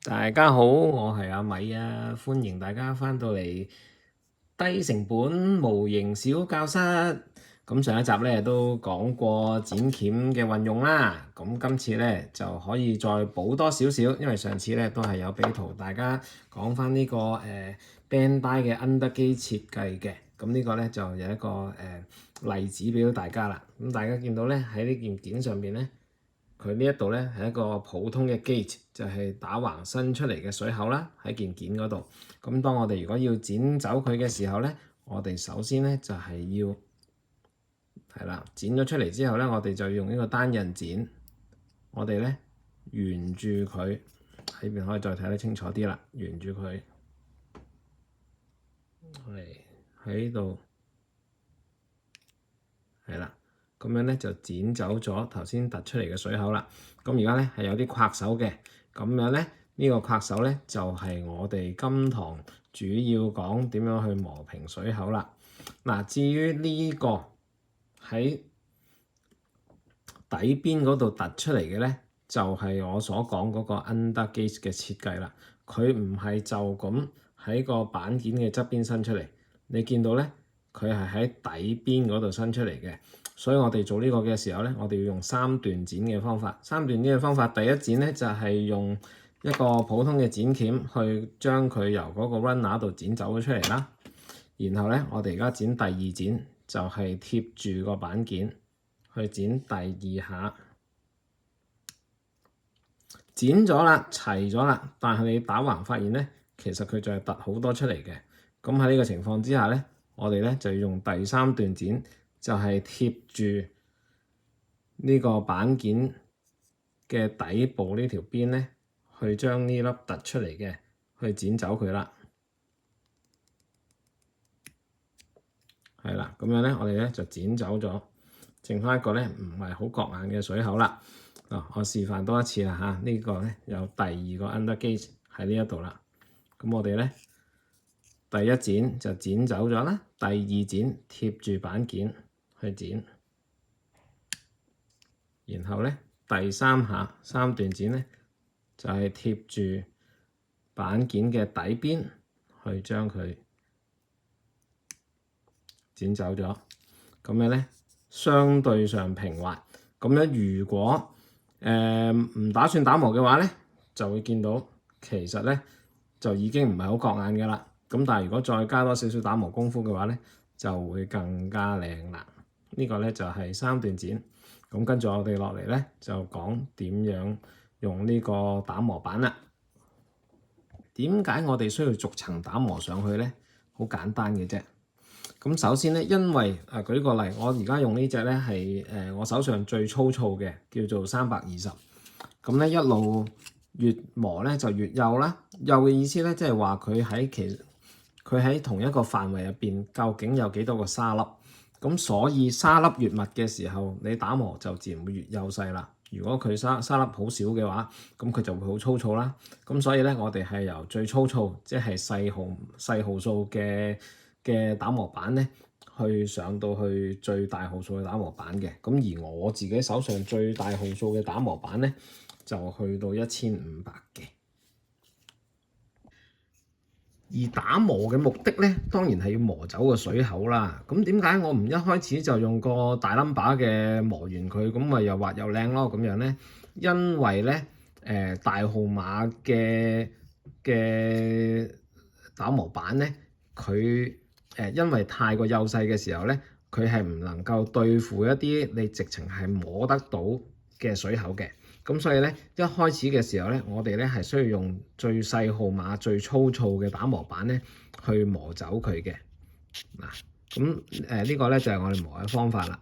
大家好，我係阿米啊，歡迎大家翻到嚟低成本模型小教室。咁上一集咧都講過剪鉗嘅運用啦，咁今次咧就可以再補多少少，因為上次咧都係有俾圖大家講翻呢個band die 嘅 under 機設計嘅，咁呢個咧就有一個例子俾到大家啦。咁大家見到咧喺呢件件上邊咧。佢呢一度咧係一個普通嘅 gate，就係打橫伸出嚟嘅水口啦，喺件件嗰度。咁當我哋如果要剪走佢嘅時候咧，我哋首先咧就係要係啦，剪咗出嚟之後咧，我哋就用呢個單刃剪，我哋咧沿住佢喺邊可以再睇得清楚啲啦，沿住佢嚟喺度係啦。咁樣咧就剪走咗頭先突出嚟嘅水口啦。咁而家咧係有啲刮手嘅，咁樣咧呢個刮手咧就係我哋今堂主要講點樣去磨平水口啦。嗱，至於呢個喺底邊嗰度突出嚟嘅咧，就係我所講嗰個 under gauge 嘅設計啦。佢唔係就咁喺個板件嘅側邊伸出嚟，你見到咧佢係喺底邊嗰度伸出嚟嘅。所以我哋做呢個嘅時候咧，我哋要用三段剪嘅方法。三段剪嘅方法，第一剪咧就係用一個普通嘅剪鉗去將佢由嗰個 runner 度剪走咗出嚟啦。然後咧，我哋而家剪第二剪，就係貼住個板件去剪第二下。剪咗啦，齊咗啦，但係你打橫發現咧，其實佢就係突好多出嚟嘅。咁喺呢個情況之下咧，我哋咧就要用第三段剪。就係貼住呢個板件嘅底部呢條邊咧，去將呢粒突出嚟嘅去剪走佢啦。係啦，咁樣咧，我哋咧就剪走咗，剩翻一個咧唔係好覺眼嘅水口啦。我示範多一次啦嚇，呢個咧有第二個 under gauge 喺呢一度啦。咁我哋咧第一剪就剪走咗啦，第二剪貼住板件去剪，然後咧第三下三段剪咧就係貼住板件嘅底邊去將佢剪走咗，咁樣咧相對上平滑。咁樣如果唔打算打磨嘅話咧，就會見到其實咧就已經唔係好覺眼嘅啦。咁但係如果再加多少少打磨功夫嘅話咧，就會更加靚啦。呢個咧就係三段剪。咁跟住我哋落嚟咧就講點樣用呢個打磨板啦。點解我哋需要逐層打磨上去咧？好簡單嘅啫。咁首先咧，因為舉個例，我而家用呢隻咧係我手上最粗糙嘅，叫做320。咁咧一路越磨咧就越幼啦。幼嘅意思咧，即係話佢喺同一個範圍入邊，究竟有幾多個沙粒？咁所以沙粒越密嘅時候，你打磨就自然會越幼細啦。如果佢沙粒好少嘅話，咁佢就會好粗糙啦。咁所以咧，我哋係由最粗糙，即係細號數嘅打磨板咧，去上到去最大號數嘅打磨板嘅。咁而我自己手上最大號數嘅打磨板咧，就去到1500嘅。而打磨嘅目的咧，當然係要磨走個水口啦。咁點解我唔一開始就用個大 number 嘅磨完佢，咁咪又滑又靚咯？咁樣咧，因為咧大號碼嘅打磨板咧，佢因為太過幼細嘅時候咧，佢係唔能夠對付一啲你直情係摸得到嘅水口嘅。咁所以咧，一開始嘅時候咧，我哋咧係需要用最細號碼、最粗糙嘅打磨板咧去磨走佢嘅。嗱，咁呢個咧就係我哋磨嘅方法啦。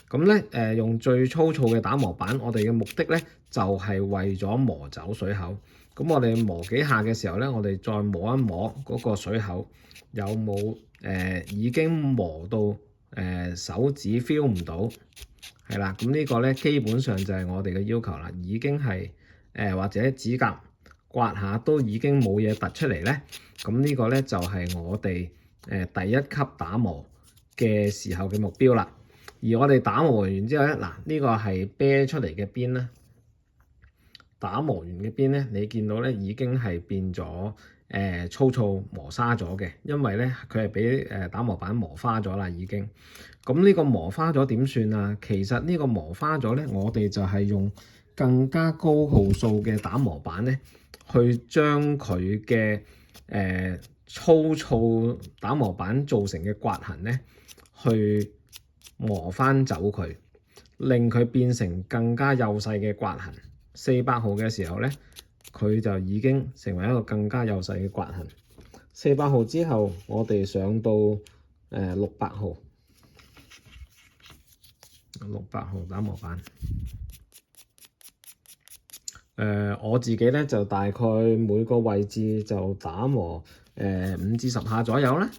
咁咧用最粗糙嘅打磨板，我哋嘅目的咧就係為咗磨走水口。咁我哋磨幾下嘅時候咧，我哋再摸一摸嗰個水口有冇已經磨到手指 feel 唔到。係啦，咁呢個咧基本上就係我哋嘅要求啦，已經係或者指甲刮下都已經冇嘢突出嚟咧，咁呢個咧就係我哋第一級打磨嘅時候嘅目標啦。而我哋打磨完之後咧，嗱呢個係啤出嚟嘅邊啦，打磨完嘅邊咧，你見到咧已經係變咗粗糙磨砂咗嘅，因為咧佢係俾打磨板磨花咗啦已經。咁呢個磨花咗點算啊？其實呢個磨花咗咧，我哋就係用更加高號數嘅打磨板咧，去將佢嘅粗糙打磨板造成嘅刮痕咧，去磨翻走佢，令佢變成更加幼細嘅刮痕。400號嘅時候咧，佢就已經成為一個更加幼細嘅刮痕。400號之後，我哋上到600號，600號打磨板。我自己咧就大概每個位置就打磨5至10下左右啦。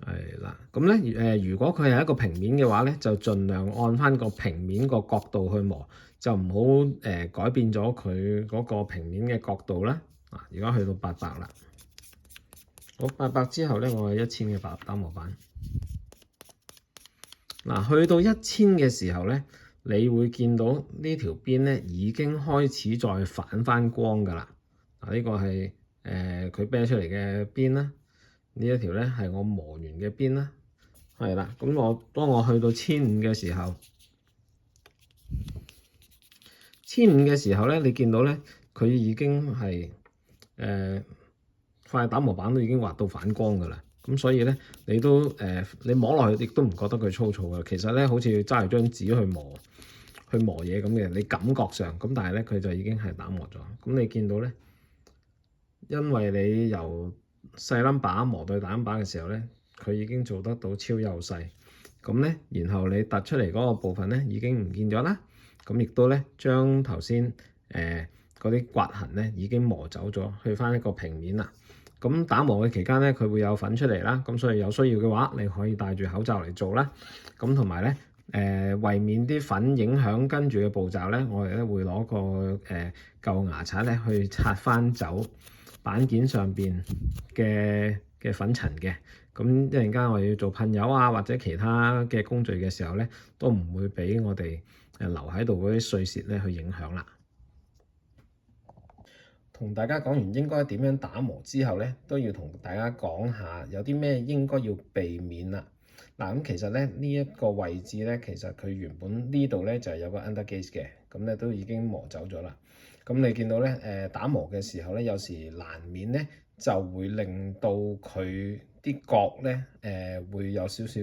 係啦，咁咧如果佢係一個平面嘅話咧，就盡量按翻個平面個角度去磨，就唔好改變咗佢嗰個平面嘅角度啦。而家去到800啦，好800之後咧，我係1000嘅打磨板。去到1000嘅時候咧，你會見到呢條邊咧已經開始再反翻光㗎啦。呢個係佢啤出嚟嘅邊啦。呢一條咧係我磨完嘅邊啦，係啦。咁當我去到1500嘅時候，1500嘅時候咧，你見到咧佢已經係塊打磨板都已經滑到反光㗎啦。咁所以咧，你都你摸落去亦都唔覺得佢粗糙㗎。其實咧，好似揸住張紙去磨嘢咁嘅，你感覺上咁，但係咧佢就已經係打磨咗。咁你見到咧，因為你由細冧把磨對大冧把嘅時候咧，佢已經做得到超幼細。咁咧，然後你突出嚟嗰個部分咧已經唔見咗啦。咁亦都咧將頭先嗰啲刮痕咧已經磨走咗，去翻一個平面啦。咁打磨嘅期間咧，佢會有粉出嚟啦。咁所以有需要嘅話，你可以戴住口罩嚟做啦。咁同埋咧為免啲粉影響跟住嘅步驟咧，我哋咧會攞個舊牙刷咧去刷翻走板件上邊嘅粉塵嘅。咁一陣間我哋要做噴油啊或者其他嘅工序嘅時候咧，都唔會俾我哋留喺度嗰啲碎屑咧去影響啦。同大家講完應該點樣打磨之後咧，都要同大家講下有啲咩應該要避免啦。咁其實咧呢一個位置咧，其實佢原本呢度咧就係有個 underglaze 嘅，咁咧都已經磨走咗啦。咁你見到咧打磨嘅時候咧，有時難免咧就會令到佢啲角咧會有少少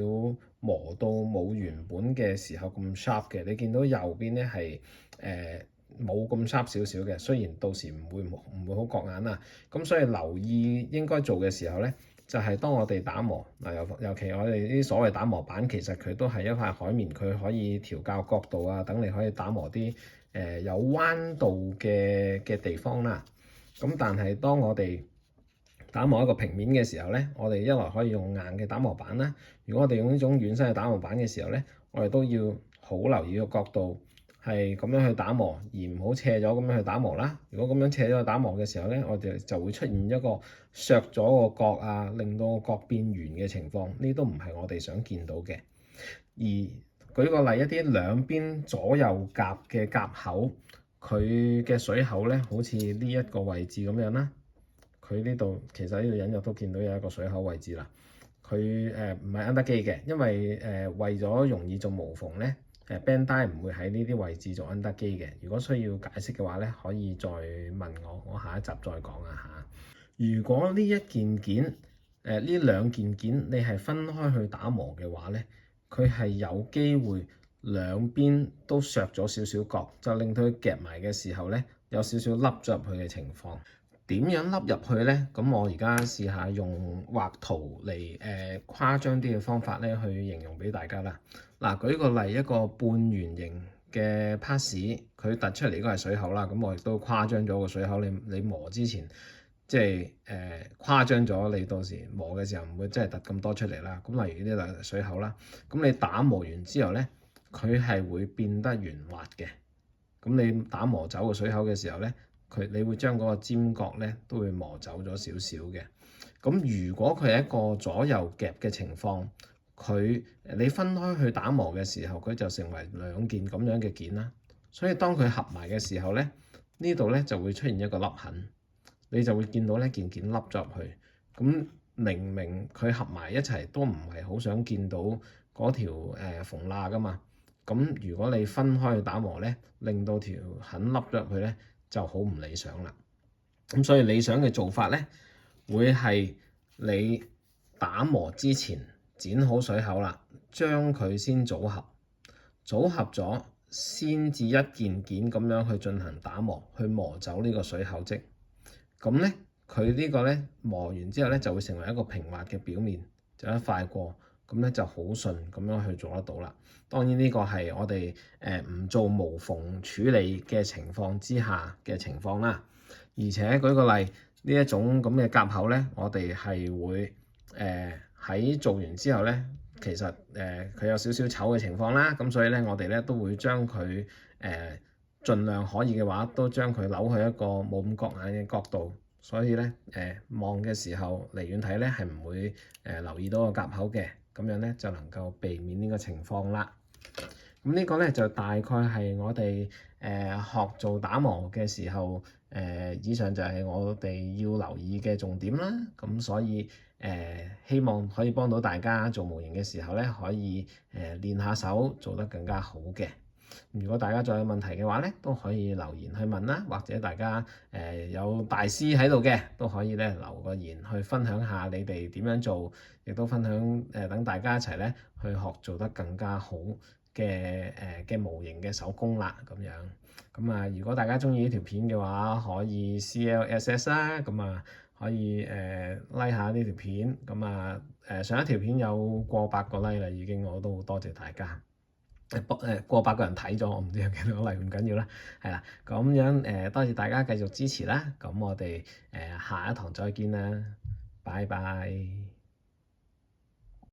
磨到冇原本嘅時候咁 sharp 嘅。你見到右邊咧係冇咁 sharp 少少嘅，雖然到時唔會好覺眼啦。咁所以留意應該做嘅時候咧，就係當我哋打磨尤其我哋啲所謂打磨板，其實佢都係一塊海綿，佢可以調校角度啊，等你可以打磨啲有彎度嘅地方啦。咁但係當我哋打磨一個平面嘅時候咧，我哋一來可以用硬嘅打磨板啦。如果我哋用呢種軟身嘅打磨板嘅時候咧，我哋都要好留意個角度係咁樣去打磨，而唔好斜咗咁樣去打磨啦。如果咁樣斜咗去打磨嘅時候咧，我哋就會出現一個削咗個角啊，令到個角變圓嘅情況。呢都唔係我哋想見到嘅。而舉個例，一啲兩邊左右夾嘅夾口，佢嘅水口咧，好似呢一個位置咁樣啦。佢呢度其實呢度隱約都見到有一個水口位置啦。佢唔係 underglaze嘅，因為為咗容易做無縫咧，band die 唔會喺呢啲位置做 underglaze嘅。如果需要解釋嘅話咧，可以再問我下一集再講啊嚇。如果呢一件件呢兩件件你係分開去打磨嘅話咧，佢係有機會兩邊都削咗少少角，就令到佢夾埋嘅時候咧有少少凹咗入去嘅情況。點樣凹入去咧？咁我而家試下用畫圖嚟誇張啲嘅方法咧去形容俾大家啦。舉個例，一個半圓形嘅 pass， 佢突出嚟呢個係水口啦。咁我亦都誇張咗個水口。你磨之前即係誇張咗，你到時磨嘅時候唔會真係突咁多出嚟啦。咁例如呢度係水口啦，咁你打磨完之後咧，佢係會變得圓滑嘅。咁你打磨走個水口嘅時候咧，你會將嗰個尖角咧都會磨走咗少少嘅。咁如果佢係一個左右夾嘅情況，你分開去打磨嘅時候，佢就成為兩件咁樣嘅件啦。所以當佢合埋嘅時候咧，呢度咧就會出現一個凹痕，你就會見到咧件凹咗入去。咁明明佢合埋一齊都唔係好想見到嗰條縫罅噶嘛。咁如果你分開去打磨咧，令到條痕凹咗入去咧，就好唔理想啦。咁所以理想嘅做法咧，會係你打磨之前剪好水口啦，將佢先組合咗，先至一件件咁樣去進行打磨，去磨走呢個水口積。咁咧，佢呢個咧磨完之後咧，就會成為一個平滑嘅表面，就一塊過，咁咧就好順咁樣去做得到啦。當然呢個係我哋唔做無縫處理嘅情況之下嘅情況啦。而且舉個例，呢一種咁嘅夾口咧，我哋係會喺做完之後咧，其實佢有少少醜嘅情況啦。咁所以咧，我哋咧都會將佢盡量可以嘅話，都將佢扭去一個冇咁覺眼嘅角度。所以咧望嘅時候離遠睇咧係唔會留意到個夾口嘅，咁樣咧就能夠避免呢個情況啦。咁呢個咧就大概係我哋學做打磨嘅時候，以上就係我哋要留意嘅重點啦。咁所以希望可以幫到大家做模型嘅時候咧，可以練下手做得更加好嘅。如果大家再有問題嘅話咧，都可以留言去問啦，或者大家有大師喺度嘅，都可以咧留個言去分享下你哋點樣做，亦都分享等大家一齊咧去學做得更加好嘅模型嘅手工啦咁樣。咁啊，如果大家鍾意呢條片嘅話，可以 CLSS 啦，咁啊可以like 下呢條片。咁啊上一條片有過百個 like 啦，已經，我都好多謝大家。過百個人睇咗，我唔知有幾多個 like，唔緊要啦，係啦，咁樣多謝大家繼續支持啦。咁我哋下一堂再見啦，拜拜。